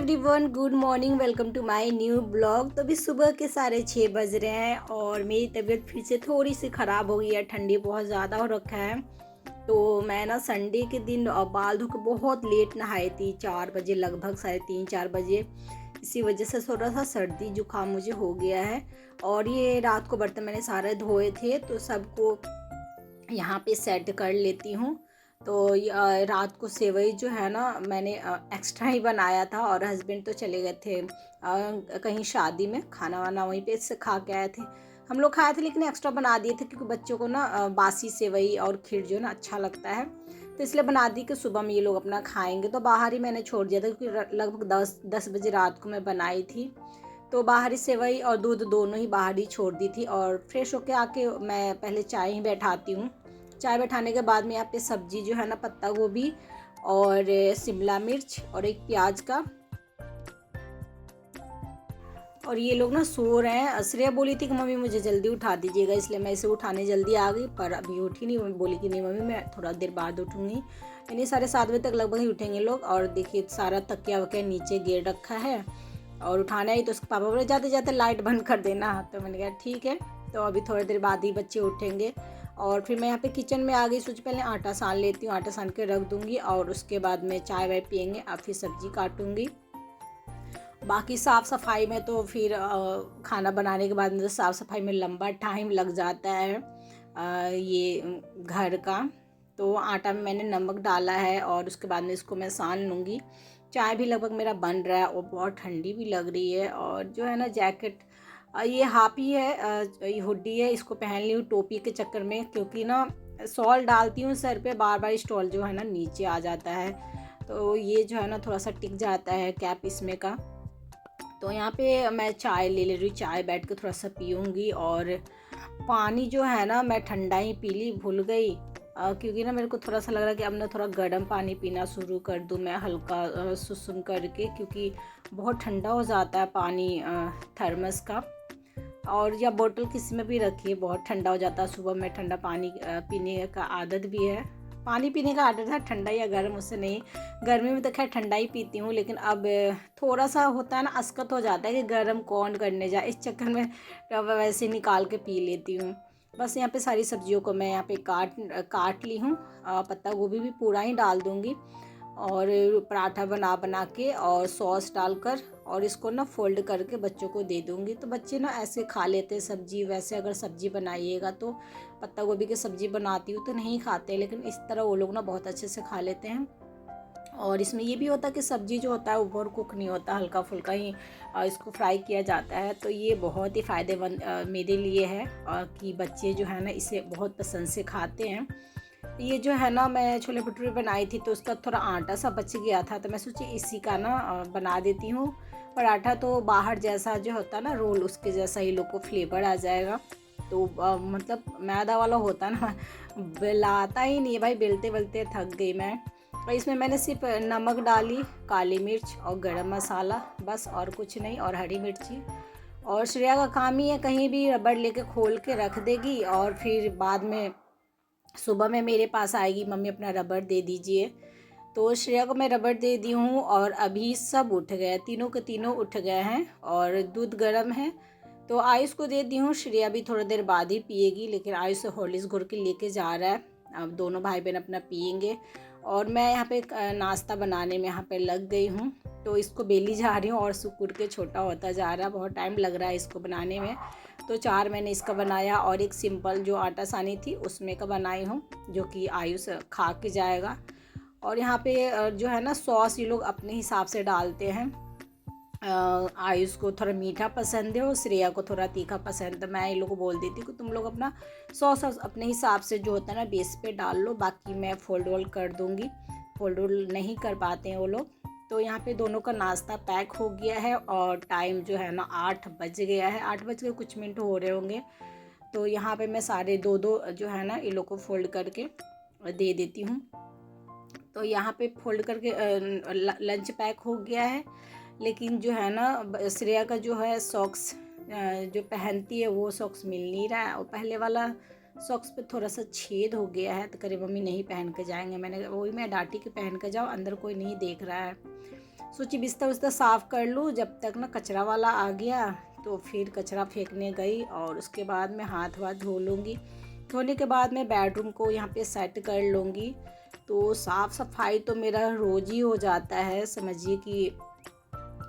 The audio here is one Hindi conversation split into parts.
Everyone, good morning. Welcome to my new blog. तो अभी सुबह के 6:30 बज रहे हैं और मेरी तबीयत फिर से थोड़ी सी ख़राब हो गई है। ठंडी बहुत ज़्यादा हो रखा है। तो मैं ना संडे के दिन बाल धो के बहुत लेट नहाई थी, 4 बजे लगभग, 3:30-4 बजे। इसी वजह से थोड़ा सा सर्दी जुकाम मुझे हो गया है। और ये रात को बर्तन मैंने सारे धोए थे तो सबको यहाँ पे सेट कर लेती हूँ। तो रात को सेवई जो है ना मैंने एक्स्ट्रा ही बनाया था और हस्बैंड तो चले गए थे कहीं शादी में, खाना वाना वहीं पे से खा के आए थे। हम लोग खाए थे लेकिन एक्स्ट्रा बना दिए थे क्योंकि बच्चों को ना बासी सेवई और खीर जो है ना अच्छा लगता है, तो इसलिए बना दी कि सुबह में ये लोग अपना खाएंगे। तो बाहर ही मैंने छोड़ दिया था क्योंकि लगभग 10 बजे रात को मैं बनाई थी। तो बाहरी सेवई और दूध दोनों ही बाहर ही छोड़ दी थी और फ्रेश होके आके मैं पहले चाय ही बैठाती हूँ। चाय बैठाने के बाद में यहाँ पे सब्जी जो है ना, पत्ता गोभी और शिमला मिर्च और एक प्याज का। और ये लोग ना सो रहे हैं। श्रेया बोली थी कि मम्मी मुझे जल्दी उठा दीजिएगा, इसलिए मैं इसे उठाने जल्दी आ गई, पर अभी उठी नहीं। मम्मी बोली कि नहीं मम्मी मैं थोड़ा देर बाद उठूँगी, यानी 7:30 बजे तक लगभग ही उठेंगे लोग। और देखिए सारा तकिया वकिया नीचे गिर रखा है और उठाना ही तो उसके पापा बोले जाते जाते लाइट बंद कर देना। तो मैंने कहा ठीक है। तो अभी थोड़ी देर बाद ही बच्चे उठेंगे और फिर मैं यहाँ पे किचन में आ गई। सोच पहले आटा सान लेती हूँ, आटा सान के रख दूँगी और उसके बाद में चाय वाय पियेंगे और फिर सब्जी काटूँगी। बाकी साफ़ सफाई में तो फिर खाना बनाने के बाद में तो साफ़ सफाई में लंबा टाइम लग जाता है ये घर का। तो आटा में मैंने नमक डाला है और उसके बाद में इसको मैं सान लूँगी। चाय भी लगभग मेरा बन रहा है और बहुत ठंडी भी लग रही है। और जो है ना जैकेट, ये हाफ ही है, ये हुडी है, इसको पहन ली हूँ टोपी के चक्कर में, क्योंकि ना शॉल डालती हूँ सर पे, बार बार स्टॉल जो है ना नीचे आ जाता है, तो ये जो है ना थोड़ा सा टिक जाता है कैप इसमें का। तो यहाँ पे मैं चाय ले रही हूँ, चाय बैठ के थोड़ा सा पीऊँगी। और पानी जो है ना मैं ठंडा ही पी ली, भूल गई, क्योंकि ना मेरे को थोड़ा सा लग रहा है कि अब ना थोड़ा गर्म पानी पीना शुरू कर दूँ मैं, हल्का सुसुम करके, क्योंकि बहुत ठंडा हो जाता है पानी थर्मस का। और या बोतल किसी में भी रखिए, बहुत ठंडा हो जाता है। सुबह में ठंडा पानी पीने का आदत भी है। पानी पीने का आदत है, ठंडा या गर्म उससे नहीं। गर्मी में तो खैर ठंडा ही पीती हूँ, लेकिन अब थोड़ा सा होता है ना, अस्कत हो जाता है कि गर्म कौन करने जाए, इस चक्कर में वैसे निकाल के पी लेती हूँ। बस यहाँ पे सारी सब्जियों को मैं यहाँ पे काट ली हूँ। पत्ता गोभी भी पूरा ही डाल दूँगी और पराठा बना बना के और सॉस डालकर और इसको ना फोल्ड करके बच्चों को दे दूँगी। तो बच्चे ना ऐसे खा लेते हैं सब्जी। वैसे अगर सब्जी बनाइएगा तो पत्ता गोभी की सब्जी बनाती हूँ तो नहीं खाते, लेकिन इस तरह वो लोग ना बहुत अच्छे से खा लेते हैं। और इसमें ये भी होता है कि सब्जी जो होता है ओवर कुक नहीं होता, हल्का फुल्का ही इसको फ्राई किया जाता है। तो ये बहुत ही फ़ायदेमंद मेरे लिए है कि बच्चे जो है ना इसे बहुत पसंद से खाते हैं। ये जो है ना मैं छोले भटूरे बनाई थी तो उसका थोड़ा आटा सा बच गया था, तो मैं सोची इसी का ना बना देती हूँ पराठा। तो बाहर जैसा जो होता है ना रोल, उसके जैसा ही लोग को फ्लेवर आ जाएगा। तो मतलब मैदा वाला होता है ना, बेलाता ही नहीं है भाई, बेलते बेलते थक गई मैं। और इसमें मैंने सिर्फ नमक डाली, काली मिर्च और गरम मसाला, बस और कुछ नहीं, और हरी मिर्ची। और श्रेया का काम ही है कहीं भी रबड़ लेके खोल के रख देगी और फिर बाद में सुबह में मेरे पास आएगी, मम्मी अपना रबड़ दे दीजिए। तो श्रेया को मैं रबड़ दे दी हूँ और अभी सब उठ गए, तीनों के तीनों उठ गए हैं और दूध गर्म है। तो आयुष को दे दी हूँ, श्रेया भी थोड़ी देर बाद ही पिएगी, लेकिन आयुष हॉर्लिक्स घोल के लेके जा रहा है। अब दोनों भाई बहन अपना पिएंगे और मैं यहाँ पे नाश्ता बनाने में यहाँ पे लग गई हूँ। तो इसको बेली जा रही हूँ और सुकुड़ के छोटा होता जा रहा है, बहुत टाइम लग रहा है इसको बनाने में। तो 4 मैंने इसका बनाया और एक सिंपल जो आटा सानी थी उसमें का बनाई हूँ, जो कि आयुष खा के जाएगा। और यहाँ पे जो है ना सॉस ये लोग अपने हिसाब से डालते हैं। आयुष को थोड़ा मीठा पसंद है और श्रेया को थोड़ा तीखा पसंद है। मैं ये लोग को बोल देती हूँ कि तुम लोग अपना सॉस अपने हिसाब से जो होता है ना बेस पे डाल लो, बाकी मैं फोल्ड वोल्ड कर दूँगी। फोल्ड वोल्ड नहीं कर पाते हैं वो लोग। तो यहाँ पे दोनों का नाश्ता पैक हो गया है और टाइम जो है ना 8 बज गया है, 8 बज के कुछ मिनट हो रहे होंगे। तो यहाँ पे मैं सारे दो जो है ना ये लोग को फोल्ड करके दे देती हूँ। तो यहाँ पे फोल्ड करके लंच पैक हो गया है। लेकिन जो है ना श्रेया का जो है सॉक्स जो पहनती है वो सॉक्स मिल नहीं रहा है, और पहले वाला सॉक्स पे थोड़ा सा छेद हो गया है। तो करे मम्मी नहीं पहन के जाएंगे, मैंने वही मैं डांटी के पहन के जाओ, अंदर कोई नहीं देख रहा है। सोची बिस्तर उस्तर साफ़ कर लूँ, जब तक ना कचरा वाला आ गया। तो फिर कचरा फेंकने गई और उसके बाद मैं हाथ वाथ धो लूँगी। धोने के बाद मैं बेडरूम को यहाँ पे सेट कर लूँगी। तो साफ़ सफाई तो मेरा रोज़ ही हो जाता है, समझिए कि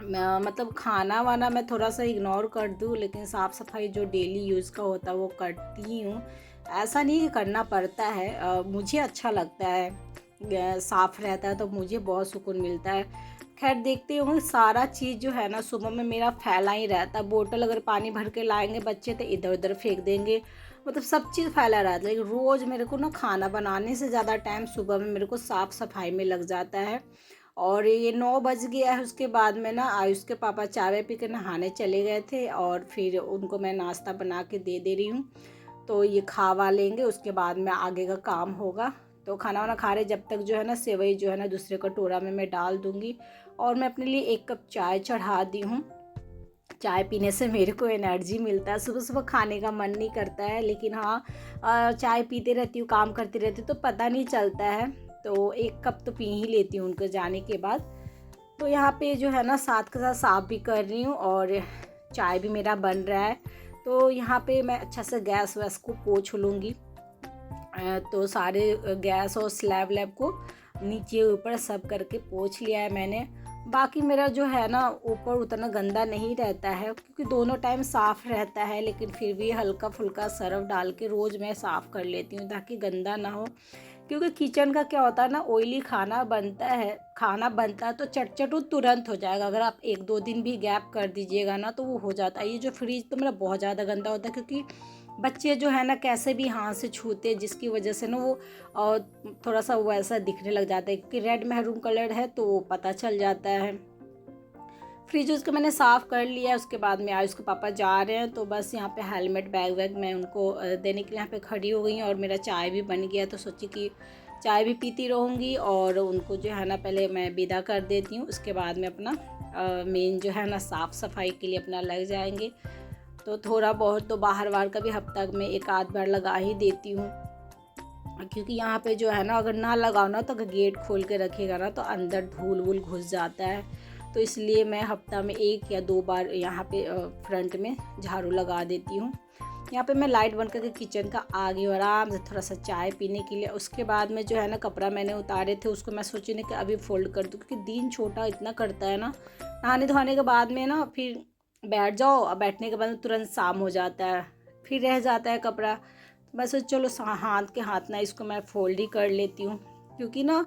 मतलब खाना वाना मैं थोड़ा सा इग्नोर कर दूँ, लेकिन साफ़ सफाई जो डेली यूज़ का होता है वो करती ही हूँ। ऐसा नहीं कि करना पड़ता है, मुझे अच्छा लगता है, साफ़ रहता है तो मुझे बहुत सुकून मिलता है। खैर देखते होंगे सारा चीज़ जो है ना सुबह में मेरा फैला ही रहता है। बोतल अगर पानी भर के लाएंगे बच्चे तो इधर उधर फेंक देंगे, मतलब सब चीज़ फैला रहता है। लेकिन रोज़ मेरे को ना खाना बनाने से ज़्यादा टाइम सुबह में मेरे को साफ़ सफाई में लग जाता है। और ये 9 बज गया है, उसके बाद में ना आयुष के पापा चाय वाय पी के नहाने चले गए थे और फिर उनको मैं नाश्ता बना के दे रही हूँ। तो ये खा वा लेंगे, उसके बाद में आगे का काम होगा। तो खाना वाना खा रहे जब तक जो है ना सेवई जो है ना दूसरे कटोरा में मैं डाल दूँगी और मैं अपने लिए 1 कप चाय चढ़ा दी हूँ। चाय पीने से मेरे को एनर्जी मिलता है, सुबह सुबह खाने का मन नहीं करता है, लेकिन हाँ चाय पीते रहती हूँ, काम करती रहती हूँ तो पता नहीं चलता है। तो 1 कप तो पी ही लेती हूँ उनके जाने के बाद। तो यहाँ पे जो है ना साथ के साथ साफ़ भी कर रही हूँ और चाय भी मेरा बन रहा है। तो यहाँ पे मैं अच्छा से गैस वैस को पोंछ लूँगी। तो सारे गैस और स्लैब वैब को नीचे ऊपर सब करके पोंछ लिया है मैंने। बाकी मेरा जो है ना ऊपर उतना गंदा नहीं रहता है, क्योंकि दोनों टाइम साफ़ रहता है, लेकिन फिर भी हल्का फुल्का सर्फ डाल के रोज़ मैं साफ़ कर लेती हूँ ताकि गंदा ना हो। क्योंकि किचन का क्या होता है ना, ऑयली खाना बनता है तो चट वो तुरंत हो जाएगा। अगर आप 1-2 दिन भी गैप कर दीजिएगा ना तो वो हो जाता है। ये जो फ्रिज तो मेरा बहुत ज़्यादा गंदा होता है, क्योंकि बच्चे जो है ना कैसे भी हाथ से छूते, जिसकी वजह से ना वो थोड़ा सा वैसा दिखने लग जाता है, क्योंकि रेड मैरून कलर है तो वो पता चल जाता है। फ्रिज उसको मैंने साफ़ कर लिया। उसके बाद में आज उसके पापा जा रहे हैं, तो बस यहाँ पे हेलमेट बैग वैग मैं उनको देने के लिए यहाँ पे खड़ी हो गई हूँ। और मेरा चाय भी बन गया, तो सोची कि चाय भी पीती रहूँगी और उनको जो है ना पहले मैं विदा कर देती हूँ। उसके बाद में अपना मेन जो है ना साफ़ सफाई के लिए अपना लग जाएंगे। तो थोड़ा बहुत तो बाहर वार का भी हफ्ता में 1 आध बार लगा ही देती हूँ, क्योंकि यहाँ पे जो है ना अगर ना लगाओ ना तो अगर गेट खोल के रखेगा ना तो अंदर धूल वूल घुस जाता है। तो इसलिए मैं हफ्ता में 1 या 2 बार यहाँ पे फ्रंट में झाड़ू लगा देती हूँ। यहाँ पे मैं लाइट बंद करके किचन का आ गई हूँ आराम से थोड़ा सा चाय पीने के लिए। उसके बाद में जो है ना कपड़ा मैंने उतारे थे उसको मैं सोची नहीं कि अभी फोल्ड कर दूँ, क्योंकि दिन छोटा इतना करता है ना। नहाने धोने के बाद में ना फिर बैठ जाओ और बैठने के बाद तुरंत शाम हो जाता है, फिर रह जाता है कपड़ा। तो मैं सोच चलो हाथ के हाथ ना इसको मैं फोल्ड ही कर लेती हूँ, क्योंकि ना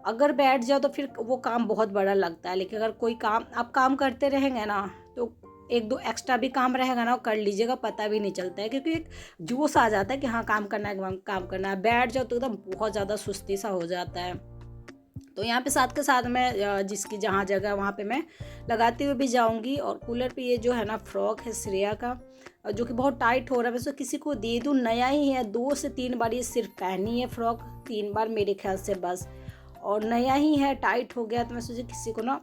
अगर बैठ जाओ तो फिर वो काम बहुत बड़ा लगता है। लेकिन अगर कोई काम आप काम करते रहेंगे ना तो 1-2 एक्स्ट्रा भी काम रहेगा ना वो कर लीजिएगा, पता भी नहीं चलता है, क्योंकि एक जोश आ जाता है कि हाँ काम करना है काम करना है। बैठ जाओ तो एकदम बहुत ज़्यादा सुस्ती सा हो जाता है। तो यहाँ पे साथ के साथ मैं जिसकी जहाँ जगह वहाँ पे मैं लगाती हुई भी जाऊँगी। और कूलर पे ये जो है ना फ्रॉक है श्रेया का, जो कि बहुत टाइट हो रहा है, वैसे किसी को दे दूँ, नया ही है, 2 से 3 बार ये सिर्फ पहनी है फ्रॉक, 3 बार मेरे ख्याल से बस, और नया ही है, टाइट हो गया। तो मैं सोची किसी को ना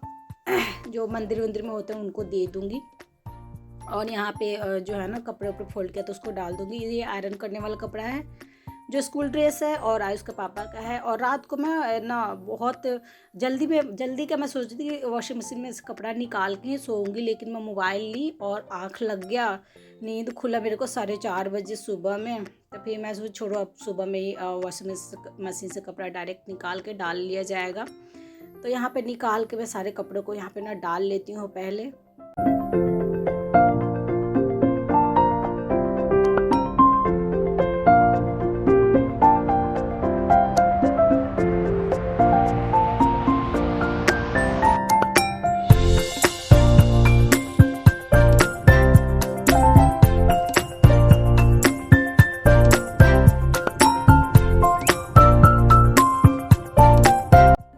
जो मंदिर वंदिर में होते हैं उनको दे दूँगी। और यहाँ पे जो है ना कपड़े उपड़े फोल्ड किया तो उसको डाल दूँगी। ये आयरन करने वाला कपड़ा है जो स्कूल ड्रेस है और आयुष के पापा का है। और रात को मैं ना बहुत जल्दी का मैं सोचती थी कि वॉशिंग मशीन में से कपड़ा निकाल के ही सोऊंगी, लेकिन मैं मोबाइल ली और आँख लग गया, नींद खुला मेरे को 4:30 बजे सुबह में। तो फिर मैं सोच छोड़ो अब सुबह में ही वॉशिंग मशीन से कपड़ा डायरेक्ट निकाल के डाल लिया जाएगा। तो यहाँ पे निकाल के मैं सारे कपड़ों को यहाँ पे ना डाल लेती हूँ पहले।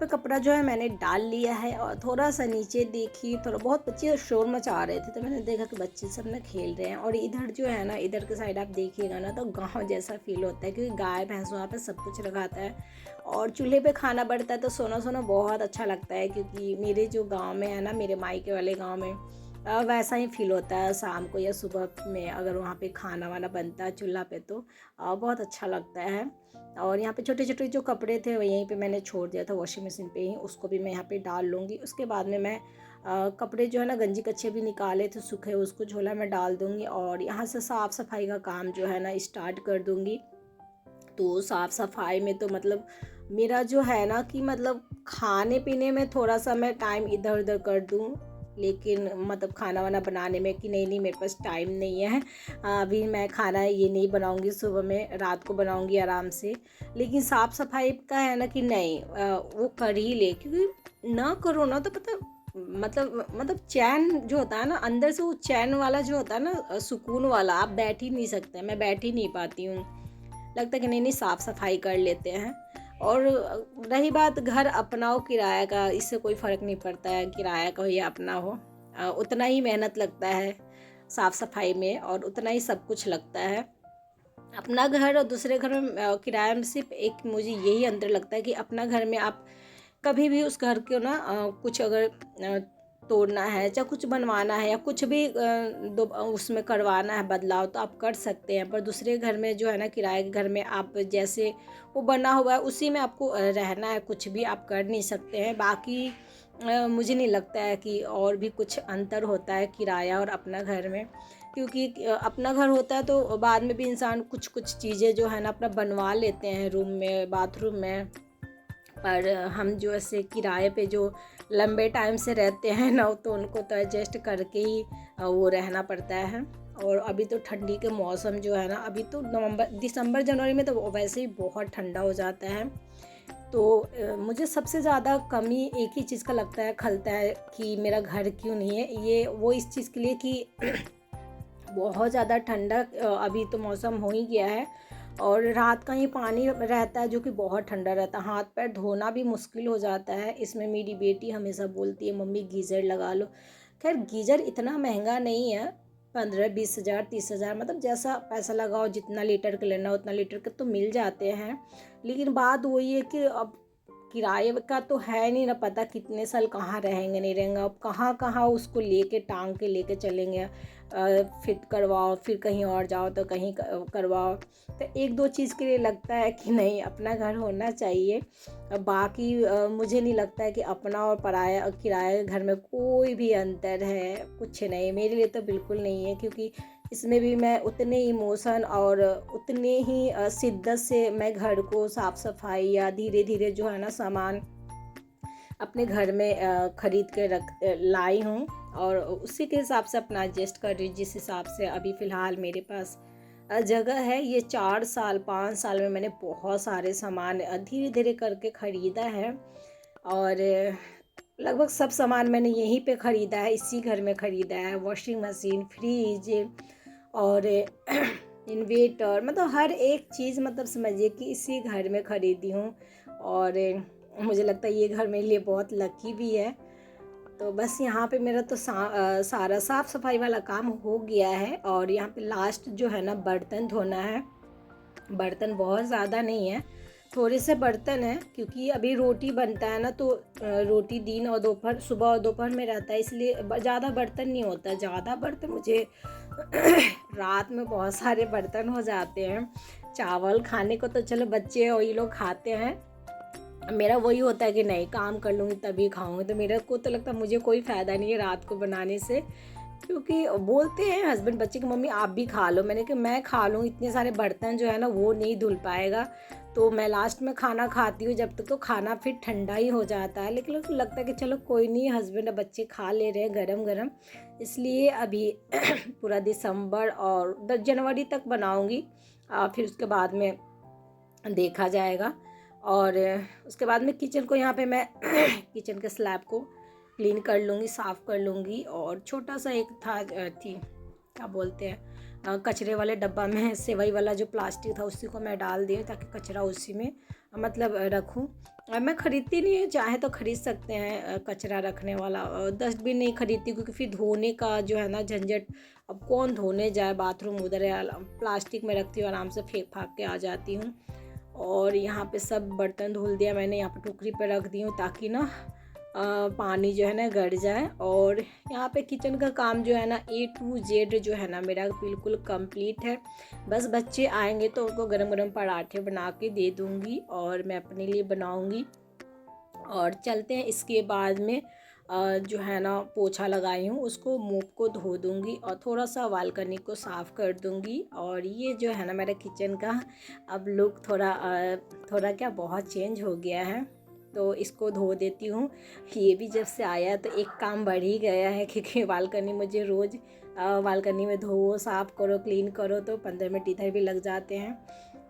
कपड़ा जो है मैंने डाल लिया है और थोड़ा सा नीचे देखी, थोड़ा बहुत बच्चे शोर मचा रहे थे तो मैंने देखा कि बच्चे सब ना खेल रहे हैं। और इधर जो है ना इधर के साइड आप देखिएगा ना तो गांव जैसा फील होता है, क्योंकि गाय भैंस वहाँ पे सब कुछ रखाता है और चूल्हे पे खाना बढ़ता है तो सोना सोना बहुत अच्छा लगता है। क्योंकि मेरे जो गाँव में है ना, मेरे मायके वाले गाँव में वैसा ही फ़ील होता है शाम को या सुबह में अगर वहाँ पे खाना वाना बनता है चूल्हा पे, तो बहुत अच्छा लगता है। और यहाँ पे छोटे-छोटे जो कपड़े थे वो यहीं पे मैंने छोड़ दिया था वॉशिंग मशीन पे ही, उसको भी मैं यहाँ पे डाल लूँगी। उसके बाद में मैं कपड़े जो है ना गंजी कच्छे भी निकाले थे सूखे, उसको झोला में डाल दूँगी और यहाँ से साफ़ सफाई का काम जो है ना स्टार्ट कर दूँगी। तो साफ़ सफाई में तो मतलब मेरा जो है ना कि मतलब खाने पीने में थोड़ा सा मैं टाइम इधर उधर कर दूँ, लेकिन मतलब खाना वाना बनाने में कि नहीं नहीं मेरे पास टाइम नहीं है, अभी मैं खाना ये नहीं बनाऊंगी, सुबह में रात को बनाऊंगी आराम से। लेकिन साफ़ सफाई का है ना कि नहीं, वो कर ही ले, क्योंकि ना करो ना तो पता मतलब चैन जो होता है ना अंदर से, वो चैन वाला जो होता है ना सुकून वाला, आप बैठ ही नहीं सकते। मैं बैठ ही नहीं पाती हूँ, लगता है कि नहीं नहीं साफ़ सफाई कर लेते हैं। और रही बात घर अपना हो किराया का, इससे कोई फ़र्क नहीं पड़ता है किराया का हो या अपना हो, उतना ही मेहनत लगता है साफ़ सफाई में और उतना ही सब कुछ लगता है। अपना घर और दूसरे घर में किराया में सिर्फ एक मुझे यही अंतर लगता है कि अपना घर में आप कभी भी उस घर को ना कुछ अगर तोड़ना है, चाहे कुछ बनवाना है या कुछ भी उसमें करवाना है बदलाव, तो आप कर सकते हैं। पर दूसरे घर में जो है ना किराए के घर में आप जैसे वो बना हुआ है उसी में आपको रहना है, कुछ भी आप कर नहीं सकते हैं। बाकी मुझे नहीं लगता है कि और भी कुछ अंतर होता है किराया और अपना घर में, क्योंकि अपना घर होता है तो बाद में भी इंसान कुछ कुछ चीज़ें जो है ना अपना बनवा लेते हैं रूम में, बाथरूम में। पर हम जो ऐसे किराए पे जो लंबे टाइम से रहते हैं ना, तो उनको तो एडजस्ट करके ही वो रहना पड़ता है। और अभी तो ठंडी के मौसम जो है ना, अभी तो नवंबर दिसंबर जनवरी में तो वैसे ही बहुत ठंडा हो जाता है। तो मुझे सबसे ज़्यादा कमी एक ही चीज़ का लगता है, खलता है कि मेरा घर क्यों नहीं है। ये वो इस चीज़ के लिए कि बहुत ज़्यादा ठंडा अभी तो मौसम हो ही गया है और रात का ही पानी रहता है जो कि बहुत ठंडा रहता है, हाथ पैर धोना भी मुश्किल हो जाता है। इसमें मेरी बेटी हमेशा बोलती है मम्मी गीज़र लगा लो। खैर गीज़र इतना महंगा नहीं है, 15-20 हज़ार 30 हज़ार, मतलब जैसा पैसा लगाओ जितना लीटर का लेना उतना लीटर के तो मिल जाते हैं। लेकिन बात वही है कि अब किराए का तो है नहीं ना पता कितने साल कहाँ रहेंगे नहीं रहेंगे, अब कहाँ कहाँ उसको लेके टांग के लेके चलेंगे, फिट करवाओ फिर कहीं और जाओ तो कहीं करवाओ। तो एक दो चीज़ के लिए लगता है कि नहीं अपना घर होना चाहिए। बाकी मुझे नहीं लगता है कि अपना और पराया किराए के घर में कोई भी अंतर है, कुछ नहीं, मेरे लिए तो बिल्कुल नहीं है। क्योंकि इसमें भी मैं उतने इमोशन और उतने ही शिद्दत से मैं घर को साफ़ सफाई या धीरे धीरे जो है ना सामान अपने घर में ख़रीद के लाई हूँ और उसी के हिसाब से अपना एडजस्ट कर रही हूँ, जिस हिसाब से अभी फ़िलहाल मेरे पास जगह है। ये 4 साल 5 साल में मैंने बहुत सारे सामान धीरे धीरे करके ख़रीदा है और लगभग सब सामान मैंने यहीं पे ख़रीदा है, इसी घर में ख़रीदा है। वॉशिंग मशीन, फ्रिज और इन्वेटर, मतलब हर एक चीज़ मतलब समझिए कि इसी घर में ख़रीदी हूँ। और मुझे लगता है ये घर मेरे लिए बहुत लकी भी है। तो बस यहाँ पे मेरा तो सारा साफ़ सफाई वाला काम हो गया है और यहाँ पे लास्ट जो है ना बर्तन धोना है। बर्तन बहुत ज़्यादा नहीं है, थोड़े से बर्तन हैं, क्योंकि अभी रोटी बनता है ना, तो रोटी दिन और दोपहर, सुबह और दोपहर में रहता है, इसलिए ज़्यादा बर्तन नहीं होता। ज़्यादा बर्तन मुझे रात में बहुत सारे बर्तन हो जाते हैं। चावल खाने को तो चलो बच्चे और ये लोग खाते हैं, मेरा वही होता है कि नहीं काम कर लूँगी तभी खाऊंगी। तो मेरे को तो लगता है मुझे कोई फ़ायदा नहीं है रात को बनाने से, क्योंकि बोलते हैं हस्बैंड बच्चे की मम्मी आप भी खा लो। मैंने कहा मैं खा लूँ, इतने सारे बर्तन जो है ना वो नहीं धुल पाएगा। तो मैं लास्ट में खाना खाती हूँ, जब तक तो खाना फिर ठंडा ही हो जाता है। लेकिन उसको लगता है कि चलो कोई नहीं, हस्बैंड और बच्चे खा ले रहे हैं गरम गरम, इसलिए अभी पूरा दिसंबर और 10 जनवरी तक बनाऊँगी, फिर उसके बाद में देखा जाएगा। और उसके बाद में किचन को यहाँ पे मैं किचन के स्लैब को क्लीन कर लूँगी, साफ़ कर लूँगी। और छोटा सा एक था क्या बोलते हैं कचरे वाले डब्बा में सेवई वाला जो प्लास्टिक था उसी को मैं डाल दी ताकि कचरा उसी में मतलब रखूँ। मैं ख़रीदती नहीं हूँ, चाहे तो ख़रीद सकते हैं कचरा रखने वाला। डस्टबिन नहीं ख़रीदती क्योंकि फिर धोने का जो है ना झंझट, अब कौन धोने जाए, बाथरूम उधर है, प्लास्टिक में रखती हूँ, आराम से फेंक फाक के आ जाती हूँ। और यहाँ पे सब बर्तन धुल दिया मैंने, यहाँ पे टोकरी पे रख दी हूँ ताकि ना पानी जो है ना गड़ जाए। और यहाँ पे किचन का काम जो है ना A to Z जो है ना मेरा बिल्कुल कंप्लीट है। बस बच्चे आएंगे तो उनको गरम गरम पराठे बना के दे दूँगी और मैं अपने लिए बनाऊँगी। और चलते हैं, इसके बाद में जो है ना पोछा लगाई हूँ उसको मूव को धो दूँगी और थोड़ा सा बालकनी को साफ़ कर दूँगी। और ये जो है ना मेरा किचन का अब लुक थोड़ा क्या बहुत चेंज हो गया है, तो इसको धो देती हूँ। ये भी जब से आया तो एक काम बढ़ ही गया है, क्योंकि बालकनी मुझे रोज़ बालकनी में धो साफ़ करो क्लीन करो तो 15 मिनट इधर भी लग जाते हैं।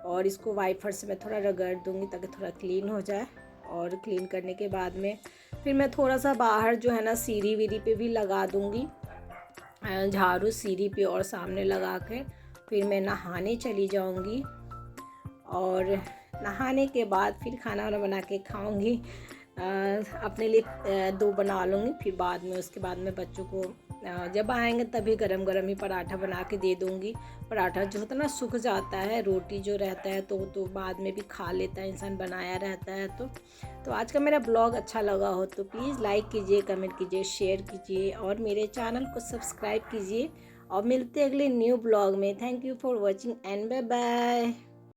और इसको वाइपर से मैं थोड़ा रगड़ दूँगी ताकि थोड़ा क्लीन हो जाए। और क्लीन करने के बाद में फिर मैं थोड़ा सा बाहर जो है ना सीढ़ी वीढ़ी पे भी लगा दूँगी झाड़ू, सीढ़ी पे और सामने लगा के फिर मैं नहाने चली जाऊँगी। और नहाने के बाद फिर खाना वाना बना के खाऊँगी। अपने लिए 2 बना लूँगी, फिर बाद में उसके बाद में बच्चों को जब आएंगे तभी गरम गरम ही पराठा बना के दे दूँगी। पराठा जो होता है ना सूख जाता है, रोटी जो रहता है तो बाद में भी खा लेता है इंसान, बनाया रहता है। तो आज का मेरा ब्लॉग अच्छा लगा हो तो प्लीज़ लाइक कीजिए, कमेंट कीजिए, शेयर कीजिए और मेरे चैनल को सब्सक्राइब कीजिए। और मिलते हैं अगले न्यू ब्लॉग में। Thank you for watching and bye bye.